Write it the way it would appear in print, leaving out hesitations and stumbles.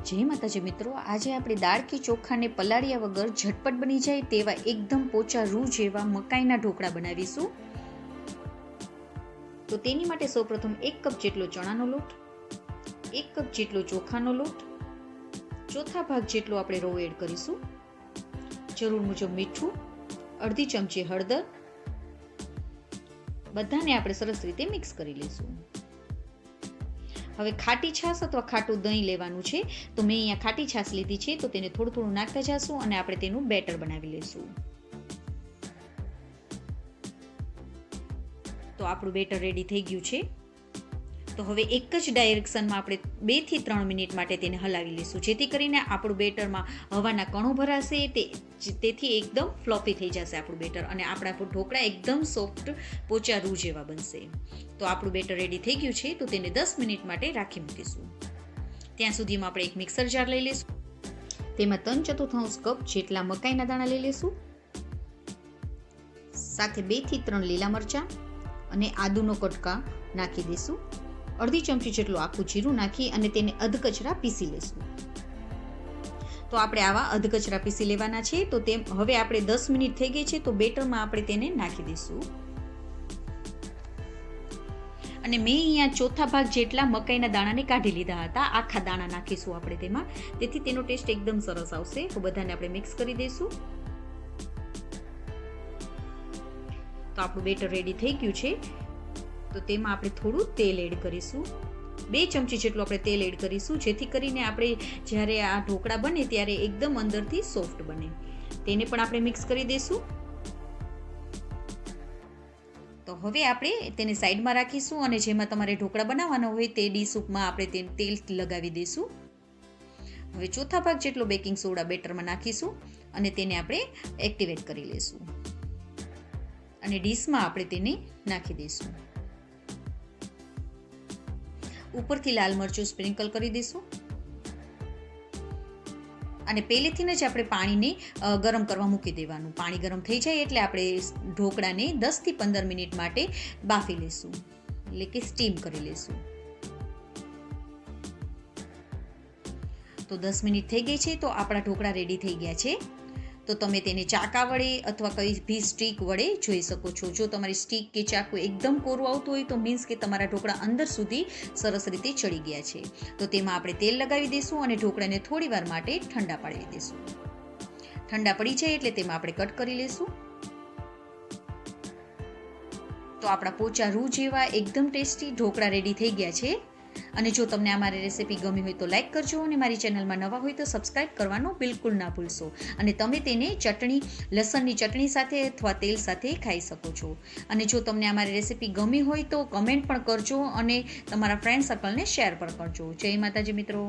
જય માતાજી મિત્રો, આજે આપણે દાળ કે ચોખાને પલાળ્યા વગર ઝટપટ બની જાય તેવા એકદમ પોચા રૂ જેવા મકાઈના ઢોકળા બનાવીશું. તો તેની માટે સૌપ્રથમ 1 કપ જેટલો ચણાનો લોટ, 1 કપ જેટલો ચોખાનો લોટ, ચોથા ભાગ જેટલો આપણે રવો એડ કરીશું, જરૂર મુજબ મીઠું, અડધી ચમચી હળદર, બધાને આપણે સરસ રીતે મિક્સ કરી લઈશું. હવે ખાટી છાશ અથવા ખાટું દહીં લેવાનું છે. તો મેં અહીંયા ખાટી છાશ લીધી છે, તો તેને થોડું થોડું નાખતા જઈશું અને આપણે તેનું બેટર બનાવી લઈશું. તો આપણું બેટર રેડી થઈ ગયું છે. તો હવે એક જ ડાયરેક્શનમાં આપણે 2 થી 3 મિનિટ માટે તેને હલાવી લઈશું, જેથી કરીને આપણું બેટરમાં હવાના કણો ભરાશે, તેથી એકદમ ફ્લોપી થઈ જશે આપણું બેટર અને આપણા ઢોકળા એકદમ સોફ્ટ પોચા રૂ જેવા બનશે. તો આપણું બેટર રેડી થઈ ગયું છે, તો તેને 10 મિનિટ માટે રાખી મૂકીશું. ત્યાં સુધીમાં આપણે એક મિક્સર જાર લઈ લઈશું. તેમાં 3/4 કપ જેટલા મકાઈના દાણા લઈ લઈશું, સાથે 2 થી 3 લીલા મરચાં અને આદુનો કટકા નાખી દઈશું. અડધી ચમચી જેટલું આખું જીરું નાખી અને તેને અધકચરા પીસી લઈશું. તો આપણે આવા અધકચરા પીસી લેવાના છે. તો તેમ હવે આપણે 10 મિનિટ થઈ ગઈ છે, તો બેટરમાં આપણે તેને નાખી દઈશું. અને મેં અહીંયા ચોથા ભાગ જેટલા મકાઈના દાણાને કાઢી લીધા હતા. આખા દાણા નાખીશું આપણે તેમાં, તેથી તેનો ટેસ્ટ એકદમ સરસ આવશે. તો બધાને આપણે મિક્સ કરી દઈશું. તો આપણું બેટર રેડી થઈ ગયું છે. તો તેમાં આપણે થોડું તેલ એડ કરીશું. 2 ચમચી જેટલું આપણે તેલ એડ કરીશું, જેથી કરીને આપણે જ્યારે આ ઢોકળા બને ત્યારે એકદમ અંદરથી સોફ્ટ બને. તેને પણ આપણે મિક્સ કરી દઈશું. તો હવે આપણે તેને સાઈડમાં રાખીશું અને જેમાં તમારે ઢોકળા બનાવવાના હોય તે ડીશમાં આપણે તેલ લગાવી દઈશું. હવે ચોથા ભાગ જેટલો બેકિંગ સોડા બેટરમાં નાખીશું અને તેને આપણે એક્ટિવેટ કરી લઈશું અને ડીશમાં આપણે તેને નાખી દઈશું. ઉપરથી લાલ મરચું સ્પ્રિંકલ કરી દઈશું અને પહેલેથી જ આપણે પાણીને ગરમ કરવા મૂકી દેવાનું. પાણી ગરમ થઈ જાય એટલે આપણે ઢોકળાને 10 થી 15 મિનિટ માટે બાફી લઈશું, એટલે કે સ્ટીમ કરી લઈશું. તો 10 મિનિટ થઈ ગઈ છે, તો આપણા ઢોકળા રેડી થઈ ગયા છે. તો તમે તેને ચાકા વડે અથવા કઈ ભી સ્ટીક વડે જોઈ શકો છો. જો તમારી સ્ટીક કે ચાકુ એકદમ કોરું આવતું હોય તો મીન્સ કે તમારા ઢોકળા અંદર સુધી સરસ રીતે ચડી ગયા છે. તો તેમાં આપણે તેલ લગાવી દઈશું અને ઢોકળાને થોડી વાર માટે ઠંડા પાડી દઈશું. ઠંડા પડી જાય એટલે તેમાં આપણે કટ કરી લઈશું. તો આપણા પોચા રૂ જેવા એકદમ ટેસ્ટી ઢોકળા રેડી થઈ ગયા છે. અને જો તમને અમારી રેસીપી ગમી હોય તો લાઈક કરજો અને મારી ચેનલમાં નવા હોય તો સબસ્ક્રાઇબ કરવાનું બિલકુલ ના ભૂલશો. અને તમે તેને ચટણી, લસણની ચટણી સાથે અથવા તેલ સાથે ખાઈ શકો છો. અને જો તમને અમારી રેસીપી ગમી હોય તો કમેન્ટ પણ કરજો અને તમારા ફ્રેન્ડ સર્કલને શેર પણ કરજો. જય માતાજી મિત્રો.